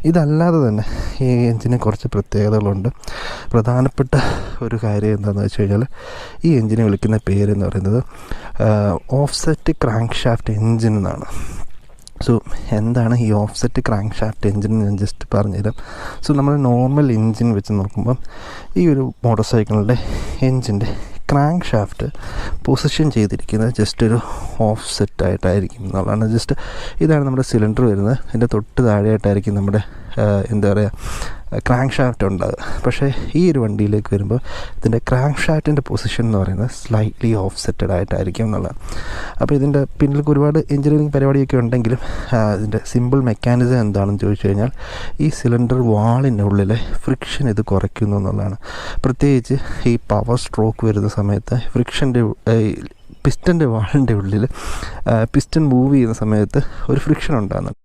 ഇതല്ലാതെ തന്നെ ഈ എൻജിന് കുറച്ച് പ്രത്യേകതകളുണ്ട്. പ്രധാനപ്പെട്ട ഒരു കാര്യം എന്താണെന്ന് വെച്ച് കഴിഞ്ഞാൽ ഈ എൻജിനെ വിളിക്കുന്ന പേരെന്ന് പറയുന്നത് ഓഫ്സെറ്റ് ക്രാങ്ക് ഷാഫ്റ്റ് എൻജിൻ എന്നാണ്. സോ എന്താണ് ഈ ഓഫ്സെറ്റ് ക്രാങ്ക് ഷാഫ്റ്റ് എൻജിൻ ഞാൻ ജസ്റ്റ് പറഞ്ഞുതരാം. സോ നമ്മൾ നോർമൽ എൻജിൻ വെച്ച് നോക്കുമ്പം ഈ ഒരു മോട്ടോർ സൈക്കിളിൻ്റെ എൻജിൻ്റെ ക്രാങ്ക് ഷാഫ്റ്റ് പൊസിഷൻ ചെയ്തിരിക്കുന്നത് ജസ്റ്റ് ഒരു ഓഫ് സെറ്റായിട്ടായിരിക്കും എന്നുള്ളതാണ്. ജസ്റ്റ് ഇതാണ് നമ്മുടെ സിലിണ്ടർ വരുന്നത്, അതിൻ്റെ തൊട്ട് താഴെയായിട്ടായിരിക്കും നമ്മുടെ എന്താ പറയുക ക്രാങ്ക് ഷാഫ്റ്റ് ഉണ്ടാകുക. പക്ഷേ ഈ ഒരു വണ്ടിയിലേക്ക് വരുമ്പോൾ ഇതിൻ്റെ ക്രാങ്ക് ഷാഫ്റ്റിൻ്റെ പൊസിഷൻ എന്ന് പറയുന്നത് സ്ലൈറ്റ്ലി ഓഫ് സെറ്റഡ് ആയിട്ടായിരിക്കും എന്നുള്ളതാണ്. അപ്പോൾ ഇതിൻ്റെ പിന്നിലേക്ക് ഒരുപാട് എഞ്ചിനീയറിംഗ് പരിപാടിയൊക്കെ ഉണ്ടെങ്കിലും ഇതിൻ്റെ സിമ്പിൾ മെക്കാനിസം എന്താണെന്ന് ചോദിച്ചു കഴിഞ്ഞാൽ ഈ സിലിണ്ടർ വാളിൻ്റെ ഉള്ളിലെ ഫ്രിക്ഷൻ ഇത് കുറയ്ക്കുന്നു എന്നുള്ളതാണ്. പ്രത്യേകിച്ച് ഈ പവർ സ്ട്രോക്ക് വരുന്ന സമയത്ത് ഫ്രിക്ഷൻ്റെ പിസ്റ്റൻ്റെ വാളിൻ്റെ ഉള്ളിൽ പിസ്റ്റൺ മൂവ് ചെയ്യുന്ന സമയത്ത് ഒരു ഫ്രിക്ഷൻ ഉണ്ടാകുന്നുണ്ട്.